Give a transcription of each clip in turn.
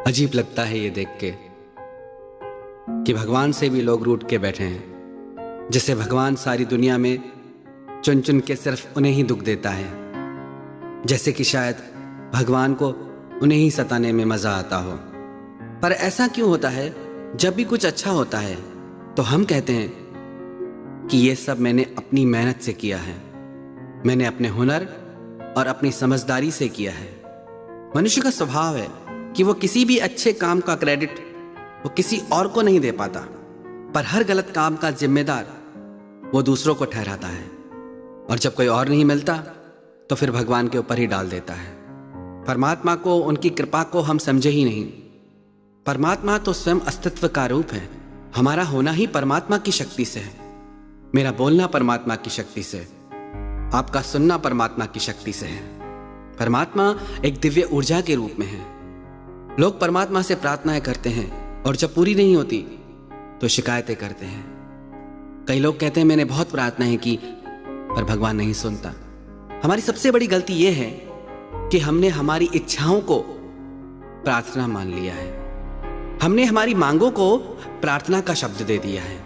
अजीब लगता है ये देख के कि भगवान से भी लोग रूठ के बैठे हैं। जिसे भगवान सारी दुनिया में चुन चुन के सिर्फ उन्हें ही दुख देता है, जैसे कि शायद भगवान को उन्हें ही सताने में मजा आता हो। पर ऐसा क्यों होता है? जब भी कुछ अच्छा होता है तो हम कहते हैं कि ये सब मैंने अपनी मेहनत से किया है, मैंने अपने हुनर और अपनी समझदारी से किया है। मनुष्य का स्वभाव है कि वो किसी भी अच्छे काम का क्रेडिट वो किसी और को नहीं दे पाता, पर हर गलत काम का जिम्मेदार वो दूसरों को ठहराता है। और जब कोई और नहीं मिलता तो फिर भगवान के ऊपर ही डाल देता है। परमात्मा को, उनकी कृपा को हम समझे ही नहीं। परमात्मा तो स्वयं अस्तित्व का रूप है। हमारा होना ही परमात्मा की शक्ति से है। मेरा बोलना परमात्मा की शक्ति से, आपका सुनना परमात्मा की शक्ति से है। परमात्मा एक दिव्य ऊर्जा के रूप में है। लोग परमात्मा से प्रार्थनाएं करते हैं और जब पूरी नहीं होती तो शिकायतें करते हैं। कई लोग कहते हैं मैंने बहुत प्रार्थनाएं की पर भगवान नहीं सुनता। हमारी सबसे बड़ी गलती यह है कि हमने हमारी इच्छाओं को प्रार्थना मान लिया है। हमने हमारी मांगों को प्रार्थना का शब्द दे दिया है।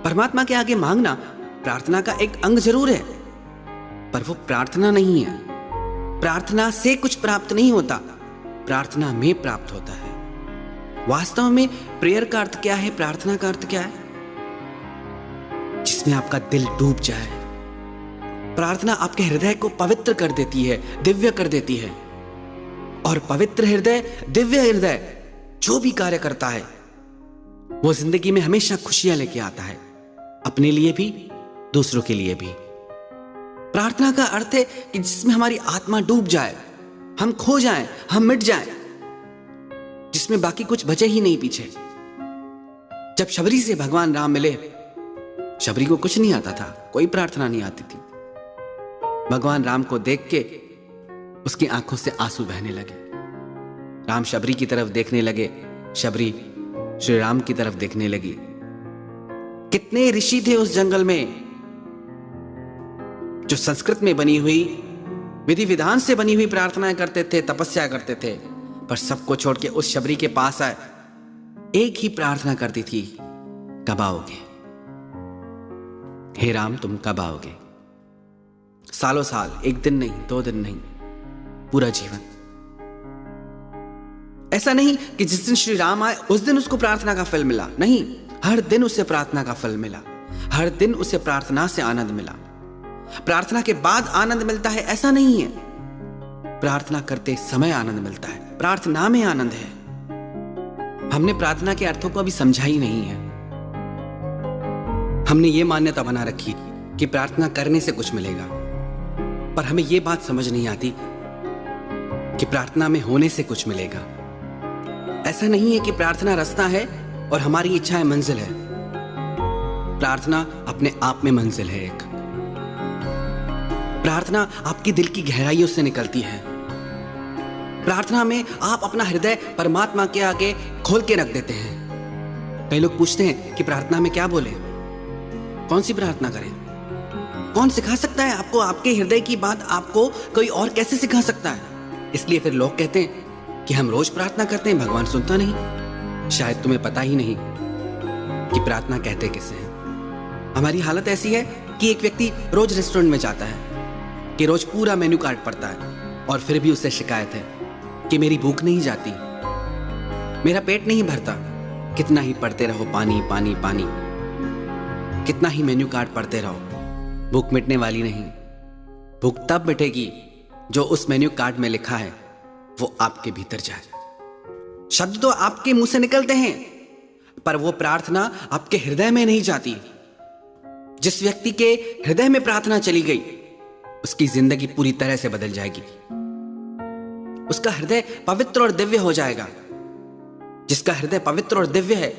परमात्मा के आगे मांगना प्रार्थना का एक अंग जरूर है, पर वो प्रार्थना नहीं है। प्रार्थना से कुछ प्राप्त नहीं होता, प्रार्थना में प्राप्त होता है। वास्तव में प्रेयर का अर्थ क्या है, प्रार्थना का अर्थ क्या है? जिसमें आपका दिल डूब जाए। प्रार्थना आपके हृदय को पवित्र कर देती है, दिव्य कर देती है। और पवित्र हृदय, दिव्य हृदय जो भी कार्य करता है वो जिंदगी में हमेशा खुशियां लेके आता है, अपने लिए भी दूसरों के लिए भी। प्रार्थना का अर्थ है कि जिसमें हमारी आत्मा डूब जाए, हम खो जाएं, हम मिट जाएं, जिसमें बाकी कुछ बचे ही नहीं पीछे। जब शबरी से भगवान राम मिले, शबरी को कुछ नहीं आता था, कोई प्रार्थना नहीं आती थी। भगवान राम को देख के उसकी आंखों से आंसू बहने लगे। राम शबरी की तरफ देखने लगे, शबरी श्री राम की तरफ देखने लगी। कितने ऋषि थे उस जंगल में जो संस्कृत में बनी हुई, विधि विधान से बनी हुई प्रार्थनाएं करते थे, तपस्या करते थे, पर सबको छोड़ के उस शबरी के पास आए। एक ही प्रार्थना करती थी, कब आओगे हे राम, तुम कब आओगे? सालों साल, एक दिन नहीं, 2 दिन नहीं, पूरा जीवन। ऐसा नहीं कि जिस दिन श्री राम आए उस दिन उसको प्रार्थना का फल मिला, नहीं, हर दिन उसे प्रार्थना का फल मिला। हर दिन उसे प्रार्थना से आनंद मिला। प्रार्थना के बाद आनंद मिलता है ऐसा नहीं है, प्रार्थना करते समय आनंद मिलता है। प्रार्थना में आनंद है। हमने प्रार्थना के अर्थों को अभी समझा ही नहीं है। हमने ये मान्यता बना रखी कि प्रार्थना करने से कुछ मिलेगा, पर हमें ये बात समझ नहीं आती कि प्रार्थना में होने से कुछ मिलेगा। ऐसा नहीं है कि प्रार्थना रास्ता है और हमारी इच्छाएं मंजिल है। प्रार्थना अपने आप में मंजिल है। एक प्रार्थना आपकी दिल की गहराइयों से निकलती है। प्रार्थना में आप अपना हृदय परमात्मा के आगे खोल के रख देते हैं। कई लोग पूछते हैं कि प्रार्थना में क्या बोले, कौन सी प्रार्थना करें? कौन सिखा सकता है आपको? आपके हृदय की बात आपको कोई और कैसे सिखा सकता है? इसलिए फिर लोग कहते हैं कि हम रोज प्रार्थना करते हैं, भगवान सुनता नहीं। शायद तुम्हें पता ही नहीं कि प्रार्थना कहते किसे हैं। हमारी हालत ऐसी है कि एक व्यक्ति रोज रेस्टोरेंट में जाता है, कि रोज पूरा मेन्यू कार्ड पढ़ता है, और फिर भी उससे शिकायत है कि मेरी भूख नहीं जाती, मेरा पेट नहीं भरता। कितना ही पढ़ते रहो, पानी पानी पानी, कितना ही मेन्यू कार्ड पढ़ते रहो, भूख मिटने वाली नहीं। भूख तब मिटेगी जो उस मेन्यू कार्ड में लिखा है वो आपके भीतर जाए। शब्द तो आपके मुंह से निकलते हैं, पर वो प्रार्थना आपके हृदय में नहीं जाती। जिस व्यक्ति के हृदय में प्रार्थना चली गई, उसकी जिंदगी पूरी तरह से बदल जाएगी। उसका हृदय पवित्र और दिव्य हो जाएगा। जिसका हृदय पवित्र और दिव्य है,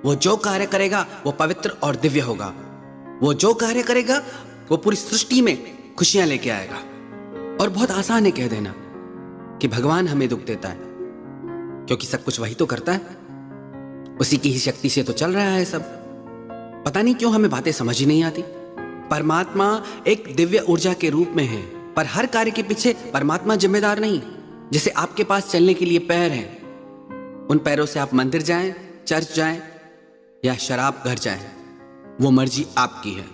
वो जो कार्य करेगा वो पवित्र और दिव्य होगा। वो जो कार्य करेगा वो पूरी सृष्टि में खुशियां लेके आएगा। और बहुत आसान है कह देना कि भगवान हमें दुख देता है, क्योंकि सब कुछ वही तो करता है, उसी की ही शक्ति से तो चल रहा है सब। पता नहीं क्यों हमें बातें समझ ही नहीं आती। परमात्मा एक दिव्य ऊर्जा के रूप में है, पर हर कार्य के पीछे परमात्मा जिम्मेदार नहीं। जैसे आपके पास चलने के लिए पैर हैं, उन पैरों से आप मंदिर जाएं, चर्च जाएं या शराब घर जाएं, वो मर्जी आपकी है,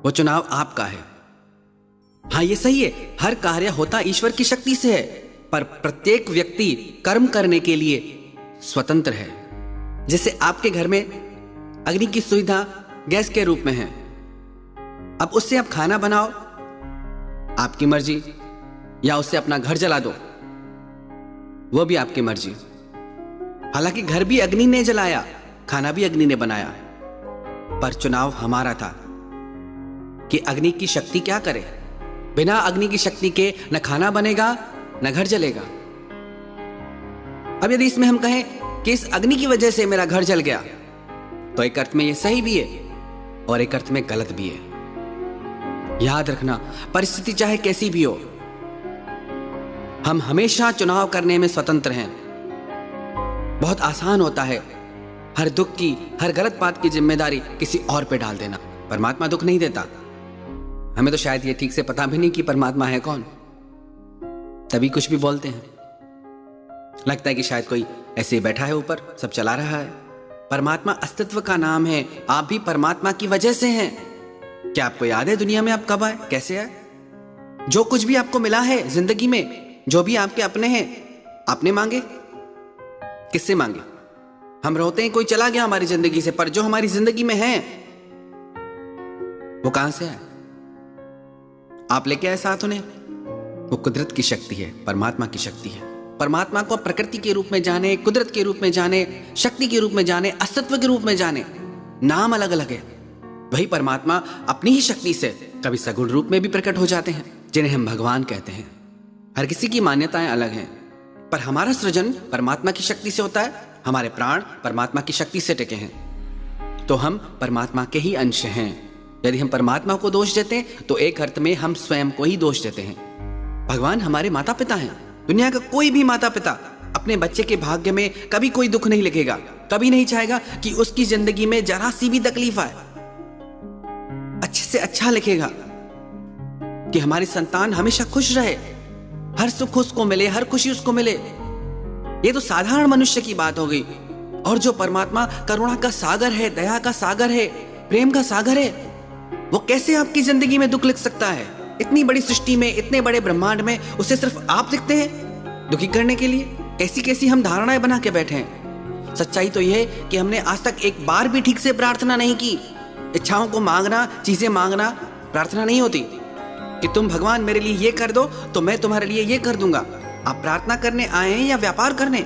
वो चुनाव आपका है। हाँ, ये सही है, हर कार्य होता ईश्वर की शक्ति से है, पर प्रत्येक व्यक्ति कर्म करने के लिए स्वतंत्र है। जैसे आपके घर में अग्नि की सुविधा गैस के रूप में है, अब उससे आप खाना बनाओ, आपकी मर्जी, या उससे अपना घर जला दो, वो भी आपकी मर्जी। हालांकि घर भी अग्नि ने जलाया, खाना भी अग्नि ने बनाया, पर चुनाव हमारा था कि अग्नि की शक्ति क्या करे। बिना अग्नि की शक्ति के न खाना बनेगा न घर जलेगा। अब यदि इसमें हम कहें कि इस अग्नि की वजह से मेरा घर जल गया, तो एक अर्थ में यह सही भी है और एक अर्थ में गलत भी है। याद रखना, परिस्थिति चाहे कैसी भी हो, हम हमेशा चुनाव करने में स्वतंत्र हैं। बहुत आसान होता है हर दुख की, हर गलत बात की जिम्मेदारी किसी और पे डाल देना। परमात्मा दुख नहीं देता। हमें तो शायद ये ठीक से पता भी नहीं कि परमात्मा है कौन, तभी कुछ भी बोलते हैं। लगता है कि शायद कोई ऐसे ही बैठा है ऊपर, सब चला रहा है। परमात्मा अस्तित्व का नाम है, आप भी परमात्मा की वजह से हैं। क्या आपको याद है दुनिया में आप कब आए, कैसे आए? जो कुछ भी आपको मिला है जिंदगी में, जो भी आपके अपने हैं, आपने मांगे? किससे मांगे? हम रोते हैं कोई चला गया हमारी जिंदगी से, पर जो हमारी जिंदगी में है वो कहां से आए? आप लेके आए साथ उन्हें? वो कुदरत की शक्ति है, परमात्मा की शक्ति है। परमात्मा को प्रकृति के रूप में जाने, कुदरत के रूप में जाने, शक्ति के रूप में जाने, अस्तित्व के रूप में जाने। नाम अलग अलग है, वही परमात्मा अपनी ही शक्ति से कभी सगुण रूप में भी प्रकट हो जाते हैं, जिन्हें हम भगवान कहते हैं। हर किसी की मान्यताएं अलग हैं, पर हमारा सृजन परमात्मा की शक्ति से होता है, हमारे प्राण परमात्मा की शक्ति से टिके हैं, तो हम परमात्मा के ही अंश हैं। यदि हम परमात्मा को दोष देते हैं तो एक अर्थ में हम स्वयं को ही दोष देते हैं। भगवान हमारे माता पिता हैं। दुनिया का कोई भी माता पिता अपने बच्चे के भाग्य में कभी कोई दुख नहीं लिखेगा, कभी नहीं चाहेगा कि उसकी जिंदगी में जरा सी भी तकलीफ आए। अच्छे से अच्छा लिखेगा कि हमारी संतान हमेशा खुश रहे, हर सुख उसको मिले, हर खुशी उसको मिले। ये तो साधारण मनुष्य की बात हो गई। और जो परमात्मा करुणा का सागर है, दया का सागर है, प्रेम का सागर है, वो कैसे आपकी जिंदगी में दुख लिख सकता है? इतनी बड़ी सृष्टि में, इतने बड़े ब्रह्मांड में उसे सिर्फ आप दिखते हैं दुखी करने के लिए? ऐसी कैसी हम धारणाएं बना के बैठे हैं। सच्चाई तो यह है कि हमने आज तक एक बार भी ठीक से प्रार्थना नहीं की। इच्छाओं को मांगना, चीजें मांगना प्रार्थना नहीं होती कि तुम भगवान मेरे लिए ये कर दो तो मैं तुम्हारे लिए ये कर दूंगा। आप प्रार्थना करने आए हैं या व्यापार करने?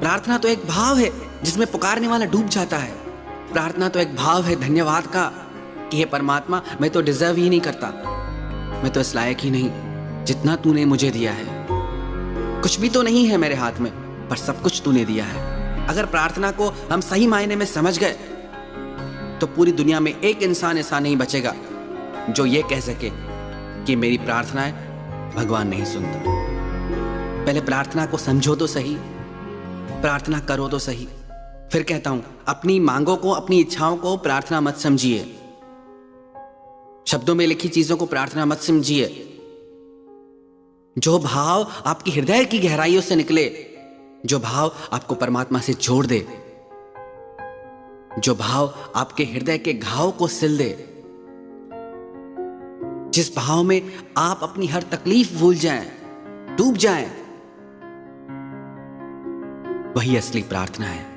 प्रार्थना तो एक भाव है जिसमें पुकारने वाला डूब जाता है। प्रार्थना तो एक भाव है धन्यवाद का कि हे परमात्मा, मैं तो डिजर्व ही नहीं करता, मैं तो इस लायक ही नहीं जितना तूने मुझे दिया है। कुछ भी तो नहीं है मेरे हाथ में, पर सब कुछ तूने दिया है। अगर प्रार्थना को हम सही मायने में समझ गए तो पूरी दुनिया में एक इंसान ऐसा नहीं बचेगा जो ये कह सके कि मेरी प्रार्थनाएं भगवान नहीं सुनता। पहले प्रार्थना को समझो तो सही, प्रार्थना करो तो सही। फिर कहता हूं, अपनी मांगों को, अपनी इच्छाओं को प्रार्थना मत समझिए। शब्दों में लिखी चीजों को प्रार्थना मत समझिए। जो भाव आपकी हृदय की गहराइयों से निकले, जो भाव आपको परमात्मा से जोड़ दे, जो भाव आपके हृदय के घाव को सिल दे, जिस भाव में आप अपनी हर तकलीफ भूल जाएं, डूब जाएं, वही असली प्रार्थना है।